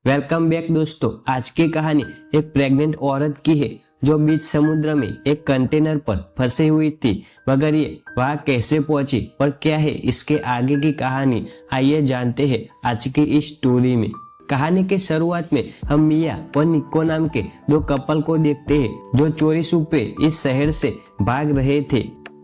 Welcome back दोस्तों। आज की कहानी एक प्रेग्नेंट औरत की है जो बीच समुद्र में एक कंटेनर पर फंसी हुई थी, मगर ये वहां कैसे पहुंची और क्या है इसके आगे की कहानी, आइए जानते हैं आज की इस स्टोरी में। कहानी के शुरुआत में हम मिया और निक्को नाम के दो कपल को देखते हैं जो चोरी छुपे इस शहर से भाग रहे थे,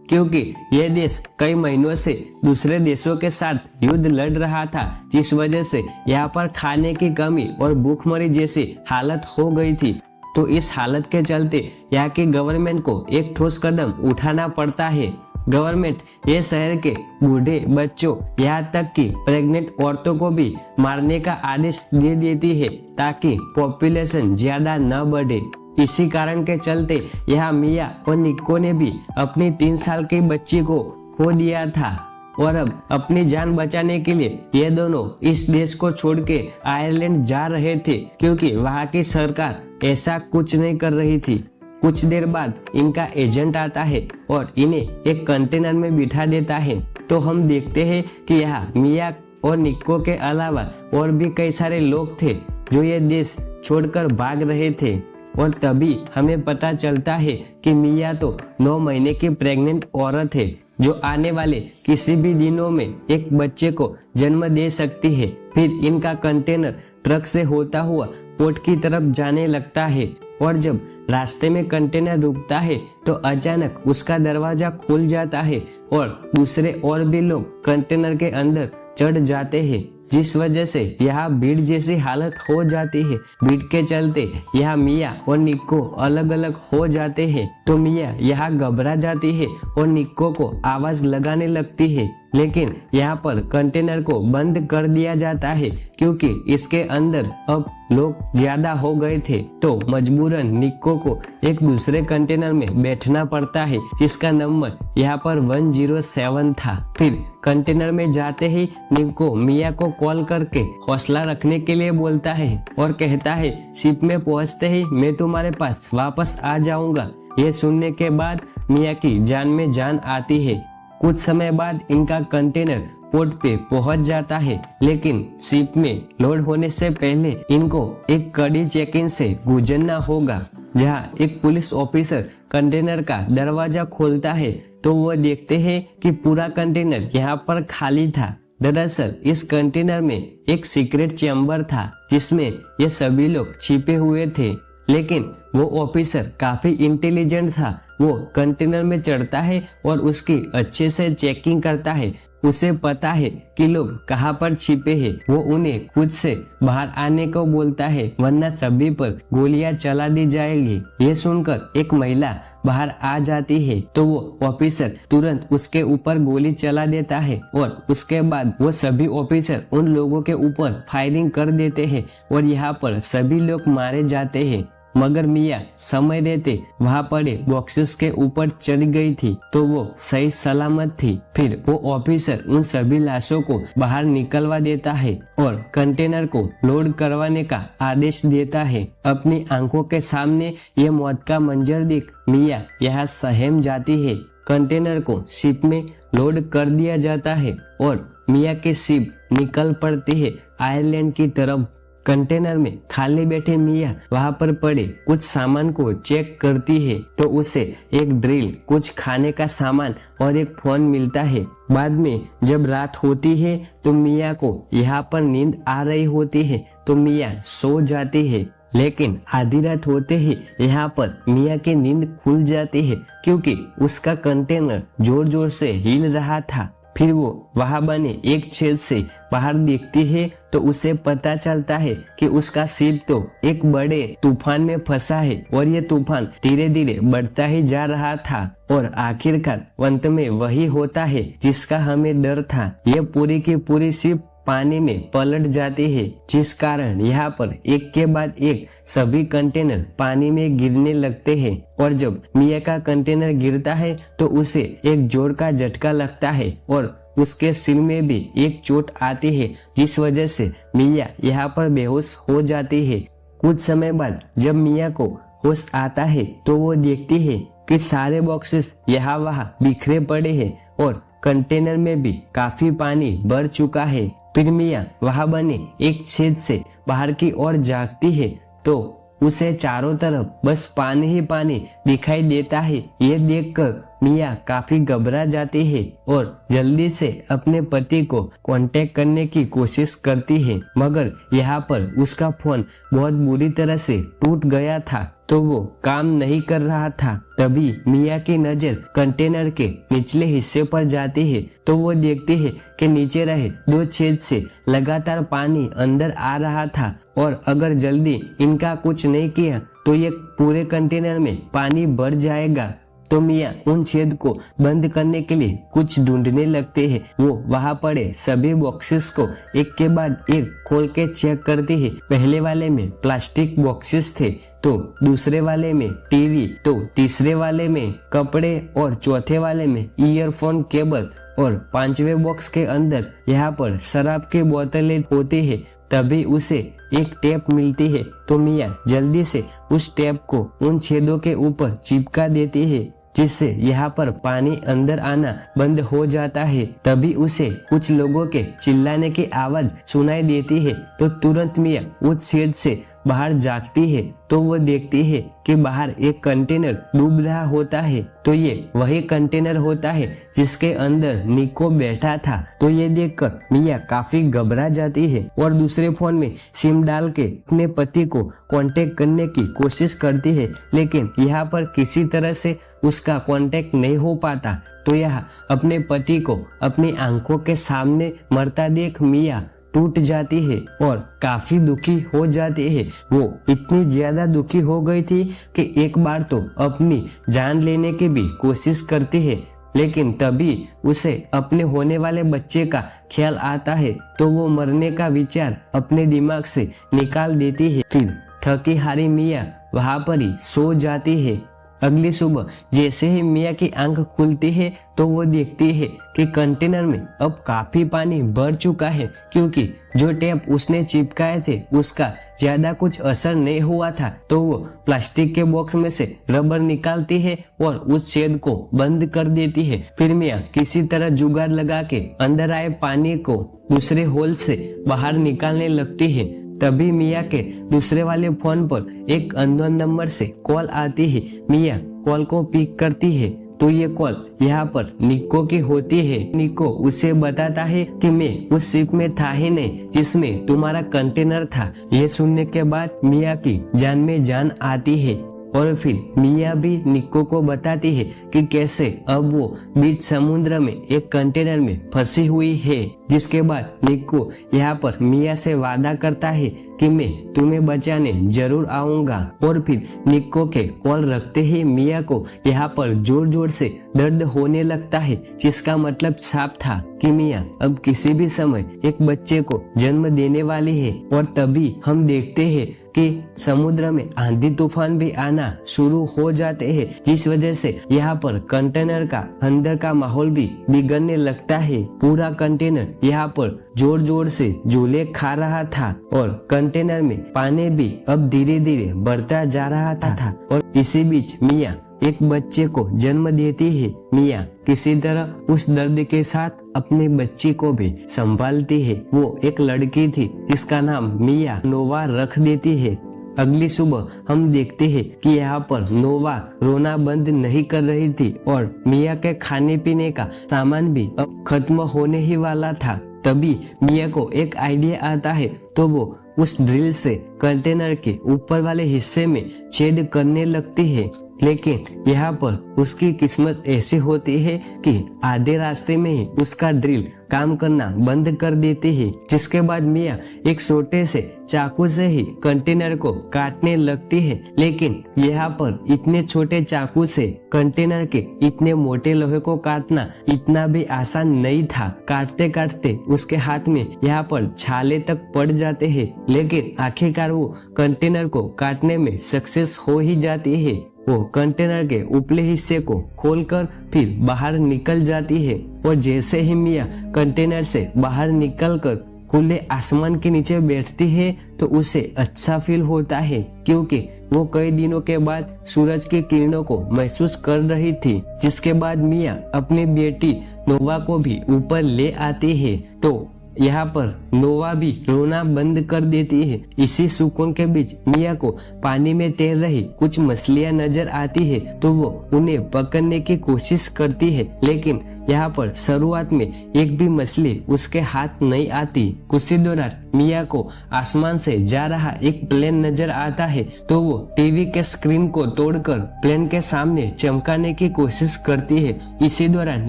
क्योंकि यह देश कई महीनों से दूसरे देशों के साथ युद्ध लड़ रहा था, जिस वजह से यहाँ पर खाने की कमी और भूखमरी जैसी हालत हो गई थी। तो इस हालत के चलते यहाँ की गवर्नमेंट को एक ठोस कदम उठाना पड़ता है। गवर्नमेंट ये शहर के बूढ़े बच्चों यहाँ तक कि प्रेग्नेंट औरतों को भी मारने का आदेश दे देती है ताकि पॉपुलेशन ज्यादा न बढ़े। इसी कारण के चलते यहाँ मिया और निक्को ने भी अपनी 3 साल की बच्ची को खो दिया था और अब अपनी जान बचाने के लिए ये दोनों इस देश को छोड़ के आयरलैंड जा रहे थे, क्योंकि वहाँ की सरकार ऐसा कुछ नहीं कर रही थी। कुछ देर बाद इनका एजेंट आता है और इन्हें एक कंटेनर में बिठा देता है। तो हम देखते हैं कि यहाँ मिया और निक्को के अलावा और भी कई सारे लोग थे जो ये देश छोड़कर भाग रहे थे। और तभी हमें पता चलता है कि मिया तो 9 महीने की प्रेग्नेंट औरत है जो आने वाले किसी भी दिनों में एक बच्चे को जन्म दे सकती है। फिर इनका कंटेनर ट्रक से होता हुआ पोर्ट की तरफ जाने लगता है और जब रास्ते में कंटेनर रुकता है तो अचानक उसका दरवाजा खुल जाता है और दूसरे और भी लोग कंटेनर के अंदर चढ़ जाते हैं, जिस वजह से यहाँ भीड़ जैसी हालत हो जाती है। भीड़ के चलते यहाँ मिया और निक्को अलग अलग हो जाते हैं। तो मिया यहाँ घबरा जाती है और निक्को को आवाज लगाने लगती है, लेकिन यहाँ पर कंटेनर को बंद कर दिया जाता है क्योंकि इसके अंदर अब लोग ज्यादा हो गए थे। तो मजबूरन निक्को को एक दूसरे कंटेनर में बैठना पड़ता है जिसका नंबर यहाँ पर 107 था। फिर कंटेनर में जाते ही निक्को मिया को कॉल करके हौसला रखने के लिए बोलता है और कहता है शिप में पहुंचते ही मैं तुम्हारे पास वापस आ जाऊंगा। ये सुनने के बाद मिया की जान में जान आती है। कुछ समय बाद इनका कंटेनर पोर्ट पे पहुंच जाता है, लेकिन शिप में लोड होने से पहले इनको एक कड़ी चेकिंग से गुजरना होगा। जहां एक पुलिस ऑफिसर कंटेनर का दरवाजा खोलता है तो वो देखते हैं कि पूरा कंटेनर यहाँ पर खाली था। दरअसल इस कंटेनर में एक सीक्रेट चैम्बर था जिसमें ये सभी लोग छिपे हुए थे, लेकिन वो ऑफिसर काफी इंटेलिजेंट था। वो कंटेनर में चढ़ता है और उसकी अच्छे से चेकिंग करता है। उसे पता है कि लोग कहाँ पर छिपे हैं। वो उन्हें खुद से बाहर आने को बोलता है, वरना सभी पर गोलियां चला दी जाएगी। ये सुनकर एक महिला बाहर आ जाती है तो वो ऑफिसर तुरंत उसके ऊपर गोली चला देता है और उसके बाद वो सभी ऑफिसर उन लोगों के ऊपर फायरिंग कर देते हैं और यहाँ पर सभी लोग मारे जाते हैं। मगर मिया समय देते वहाँ पड़े बॉक्सेस के ऊपर चढ़ गई थी तो वो सही सलामत थी। फिर वो ऑफिसर उन सभी लाशों को बाहर निकलवा देता है और कंटेनर को लोड करवाने का आदेश देता है। अपनी आंखों के सामने ये मौत का मंजर देख मिया यहाँ सहम जाती है। कंटेनर को शिप में लोड कर दिया जाता है और मिया की शिप निकल पड़ती है आयरलैंड की तरफ। कंटेनर में खाली बैठे मिया वहाँ पर पड़े कुछ सामान को चेक करती है तो उसे एक ड्रिल, कुछ खाने का सामान और एक फोन मिलता है। बाद में जब रात होती है तो मिया को यहाँ पर नींद आ रही होती है तो मिया सो जाती है, लेकिन आधी रात होते ही यहाँ पर मिया की नींद खुल जाती है क्योंकि उसका कंटेनर जोर जोर से हिल रहा था। फिर वो वहां बने एक छेद से बाहर देखती है तो उसे पता चलता है कि उसका शिप तो एक बड़े तूफान में फंसा है और ये तूफान धीरे धीरे बढ़ता ही जा रहा था और आखिरकार अंत में वही होता है जिसका हमें डर था। ये पूरी की पूरी शिप पानी में पलट जाती है, जिस कारण यहाँ पर एक के बाद एक सभी कंटेनर पानी में गिरने लगते हैं। और जब मिया का कंटेनर गिरता है तो उसे एक जोर का झटका लगता है और उसके सिर में भी एक चोट आती है, जिस वजह से मिया यहाँ पर बेहोश हो जाती है। कुछ समय बाद जब मिया को होश आता है तो वो देखती है कि सारे बॉक्सेस यहाँ वहाँ बिखरे पड़े हैं और कंटेनर में भी काफी पानी भर चुका है। फिर मिया वहां बने एक छेद से बाहर की ओर झांकती है तो उसे चारों तरफ बस पानी ही पानी दिखाई देता है। ये देखकर मिया काफी घबरा जाती है और जल्दी से अपने पति को कांटेक्ट करने की कोशिश करती है, मगर यहाँ पर उसका फोन बहुत बुरी तरह से टूट गया था तो वो काम नहीं कर रहा था। तभी मिया की नजर कंटेनर के निचले हिस्से पर जाती है तो वो देखती है कि नीचे रहे 2 छेद से लगातार पानी अंदर आ रहा था और अगर जल्दी इनका कुछ नहीं किया तो ये पूरे कंटेनर में पानी भर जाएगा। तो मिया उन छेद को बंद करने के लिए कुछ ढूंढने लगते हैं। वो वहां पड़े सभी बॉक्सेस को एक के बाद एक खोल के चेक करती है। पहले वाले में प्लास्टिक बॉक्सेस थे तो दूसरे वाले में टीवी, तो तीसरे वाले में कपड़े और चौथे वाले में ईयरफोन केबल और 5वें बॉक्स के अंदर यहाँ पर शराब की बोतलें होती है। तभी उसे एक टेप मिलती है तो मिया जल्दी से उस टेप को उन छेदों के ऊपर चिपका देती है जिससे यहाँ पर पानी अंदर आना बंद हो जाता है। तभी उसे कुछ लोगों के चिल्लाने की आवाज सुनाई देती है तो तुरंत मिया उस छेद से बाहर झांकती है तो वो देखती है कि बाहर एक कंटेनर डूब रहा होता है। तो ये वही कंटेनर होता है जिसके अंदर निको बैठा था। तो ये देखकर मिया काफी घबरा जाती है और दूसरे फोन में सिम डाल के अपने पति को कांटेक्ट करने की कोशिश करती है, लेकिन यहाँ पर किसी तरह से उसका कांटेक्ट नहीं हो पाता। तो यह अपने पति को अपनी आंखों के सामने मरता देख मिया टूट जाती है और काफी दुखी हो जाती है। वो इतनी ज्यादा दुखी हो गई थी कि एक बार तो अपनी जान लेने की भी कोशिश करती है, लेकिन तभी उसे अपने होने वाले बच्चे का ख्याल आता है तो वो मरने का विचार अपने दिमाग से निकाल देती है। फिर थकी हारी मिया वहां पर ही सो जाती है। अगली सुबह जैसे ही मिया की आंख खुलती है तो वो देखती है कि कंटेनर में अब काफी पानी भर चुका है, क्योंकि जो टेप उसने चिपकाए थे उसका ज्यादा कुछ असर नहीं हुआ था। तो वो प्लास्टिक के बॉक्स में से रबर निकालती है और उस छेद को बंद कर देती है। फिर मिया किसी तरह जुगाड़ लगा के अंदर आए पानी को दूसरे होल से बाहर निकालने लगती है। तभी मिया के दूसरे वाले फोन पर एक अननोन नंबर से कॉल आती है। मिया कॉल को पिक करती है तो ये कॉल यहाँ पर निको की होती है। निको उसे बताता है कि मैं उस शिप में था ही नहीं जिसमें तुम्हारा कंटेनर था। ये सुनने के बाद मिया की जान में जान आती है और फिर मिया भी निको को बताती है कि कैसे अब वो बीच समुद्र में एक कंटेनर में फंसी हुई है। जिसके बाद निको यहाँ पर मिया से वादा करता है कि मैं तुम्हें बचाने जरूर आऊंगा। और फिर निको के कॉल रखते ही मिया को यहाँ पर जोर जोर से दर्द होने लगता है, जिसका मतलब साफ था कि मिया अब किसी भी समय एक बच्चे को जन्म देने वाली है। और तभी हम देखते हैं कि समुद्र में आंधी तूफान भी आना शुरू हो जाते हैं, जिस वजह से यहाँ पर कंटेनर का अंदर का माहौल भी बिगड़ने लगता है। पूरा कंटेनर यहाँ पर जोर जोर से झूले खा रहा था और कंटेनर में पानी भी अब धीरे धीरे बढ़ता जा रहा था। और इसी बीच मिया एक बच्चे को जन्म देती है। मिया किसी तरह उस दर्द के साथ अपने बच्ची को भी संभालती है। वो एक लड़की थी जिसका नाम मिया नोवा रख देती है। अगली सुबह हम देखते हैं कि यहाँ पर नोवा रोना बंद नहीं कर रही थी और मिया के खाने पीने का सामान भी अब खत्म होने ही वाला था। तभी मिया को एक आइडिया आता है तो वो उस ड्रिल से कंटेनर के ऊपर वाले हिस्से में छेद करने लगती है। लेकिन यहाँ पर उसकी किस्मत ऐसी होती है कि आधे रास्ते में ही उसका ड्रिल काम करना बंद कर देती है। जिसके बाद मिया एक छोटे से चाकू से ही कंटेनर को काटने लगती है। लेकिन यहाँ पर इतने छोटे चाकू से कंटेनर के इतने मोटे लोहे को काटना इतना भी आसान नहीं था। काटते काटते उसके हाथ में यहाँ पर छाले तक पड़ जाते हैं, लेकिन आखिरकार वो कंटेनर को काटने में सक्सेस हो ही जाती है। वो कंटेनर के ऊपरी हिस्से को खोलकर फिर बाहर निकल जाती है और जैसे ही मिया कंटेनर से बाहर निकलकर खुले आसमान के नीचे बैठती है तो उसे अच्छा फील होता है, क्योंकि वो कई दिनों के बाद सूरज की किरणों को महसूस कर रही थी। जिसके बाद मिया अपनी बेटी नोवा को भी ऊपर ले आती है। तो यहाँ पर नोवा भी रोना बंद कर देती है। इसी सुकून के बीच मिया को पानी में तैर रही कुछ मछलियां नजर आती है तो वो उन्हें पकड़ने की कोशिश करती है, लेकिन यहाँ पर शुरुआत में एक भी मछली उसके हाथ नहीं आती। कुछ ही दौरान मिया को आसमान से जा रहा एक प्लेन नजर आता है तो वो टीवी के स्क्रीन को तोड़कर प्लेन के सामने चमकाने की कोशिश करती है। इसी दौरान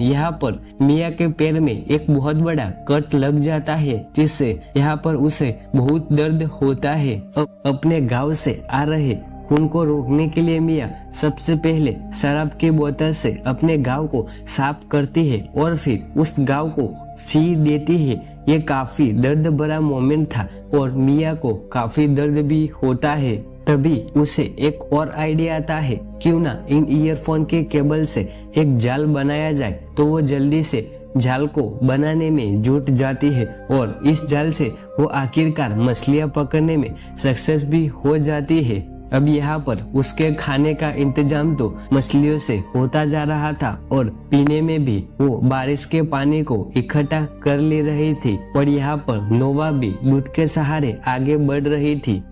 यहाँ पर मिया के पैर में एक बहुत बड़ा कट लग जाता है, जिससे यहाँ पर उसे बहुत दर्द होता है। अब अपने घाव से आ रहे खून को रोकने के लिए मिया सबसे पहले शराब की बोतल से अपने घाव को साफ करती है और फिर उस घाव को सी देती है। ये काफी दर्द भरा मोमेंट था और मिया को काफी दर्द भी होता है। तभी उसे एक और आइडिया आता है, क्यों ना इन ईयरफोन के केबल से एक जाल बनाया जाए। तो वो जल्दी से जाल को बनाने में जुट जाती है और इस जाल से वो आखिरकार मछलियां पकड़ने में सक्सेस भी हो जाती है। अब यहाँ पर उसके खाने का इंतजाम तो मछलियों से होता जा रहा था और पीने में भी वो बारिश के पानी को इकट्ठा कर ले रही थी और यहाँ पर नोवा भी दूध के सहारे आगे बढ़ रही थी।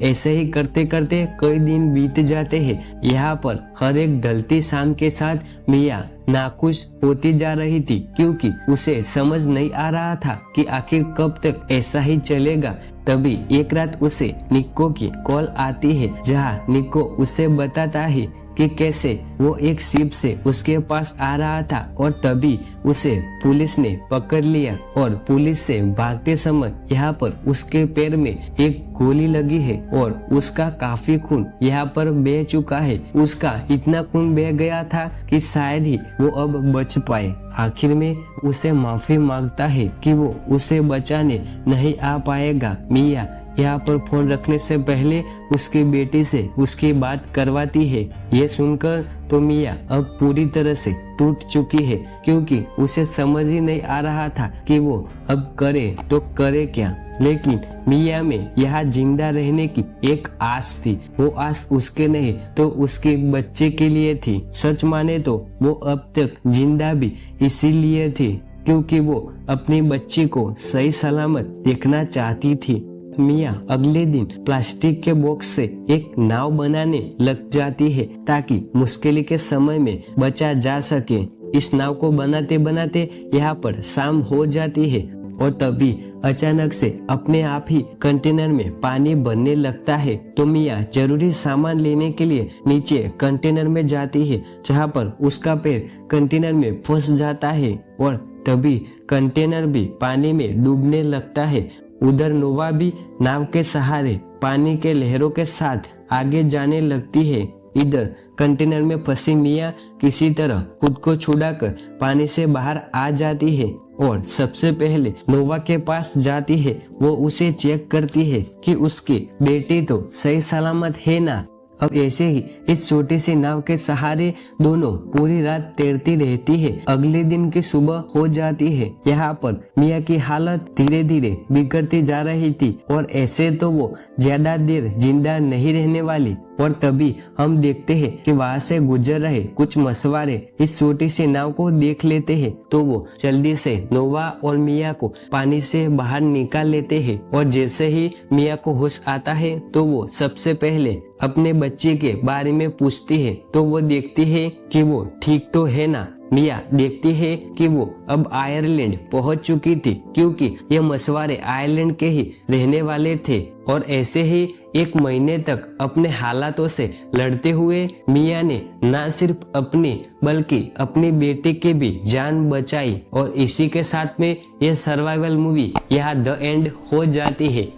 ऐसे ही करते करते कई दिन बीत जाते हैं। यहाँ पर हर एक ढलती शाम के साथ मिया नाखुश होती जा रही थी, क्योंकि उसे समझ नहीं आ रहा था कि आखिर कब तक ऐसा ही चलेगा। तभी एक रात उसे निक्को की कॉल आती है, जहाँ निक्को उसे बताता है कि कैसे वो एक शिप से उसके पास आ रहा था और तभी उसे पुलिस ने पकड़ लिया और पुलिस से भागते समय यहाँ पर उसके पैर में एक गोली लगी है और उसका काफी खून यहाँ पर बह चुका है। उसका इतना खून बह गया था कि शायद ही वो अब बच पाए। आखिर में उसे माफी मांगता है कि वो उसे बचाने नहीं आ पाएगा। मिया यहाँ पर फोन रखने से पहले उसकी बेटी से उसकी बात करवाती है। ये सुनकर तो मिया अब पूरी तरह से टूट चुकी है, क्योंकि उसे समझ ही नहीं आ रहा था कि वो अब करे तो करे क्या। लेकिन मिया में यहाँ जिंदा रहने की एक आस थी। वो आस उसके नहीं तो उसके बच्चे के लिए थी। सच माने तो वो अब तक जिंदा भी इसीलिए थी क्योंकि वो अपनी बच्ची को सही सलामत देखना चाहती थी। मिया अगले दिन प्लास्टिक के बॉक्स से एक नाव बनाने लग जाती है ताकि मुश्किल के समय में बचा जा सके। इस नाव को बनाते बनाते यहाँ पर शाम हो जाती है और तभी अचानक से अपने आप ही कंटेनर में पानी भरने लगता है। तो मिया जरूरी सामान लेने के लिए नीचे कंटेनर में जाती है, जहाँ पर उसका पैर कंटेनर में फंस जाता है और तभी कंटेनर भी पानी में डूबने लगता है। उधर नोवा भी नाव के सहारे पानी के लहरों के साथ आगे जाने लगती है। इधर कंटेनर में फंसी मिया किसी तरह खुद को छुड़ाकर पानी से बाहर आ जाती है और सबसे पहले नोवा के पास जाती है। वो उसे चेक करती है कि उसकी बेटी तो सही सलामत है ना। अब ऐसे ही इस छोटी सी नाव के सहारे दोनों पूरी रात तैरती रहती है। अगले दिन की सुबह हो जाती है। यहाँ पर मिया की हालत धीरे धीरे बिगड़ती जा रही थी और ऐसे तो वो ज्यादा देर जिंदा नहीं रहने वाली। और तभी हम देखते हैं कि वहाँ से गुजर रहे कुछ मछुआरे इस छोटी सी नाव को देख लेते हैं, तो वो जल्दी से नोवा और मिया को पानी से बाहर निकाल लेते हैं। और जैसे ही मिया को होश आता है तो वो सबसे पहले अपने बच्चे के बारे में पूछती है। तो वो देखती है कि वो ठीक तो है ना। मिया देखती है कि वो अब आयरलैंड पहुंच चुकी थी, क्योंकि ये मछुआरे आयरलैंड के ही रहने वाले थे। और ऐसे ही 1 महीने तक अपने हालातों से लड़ते हुए मिया ने न सिर्फ अपनी बल्कि अपनी बेटी की भी जान बचाई। और इसी के साथ में ये सर्वाइवल मूवी यहाँ द एंड हो जाती है।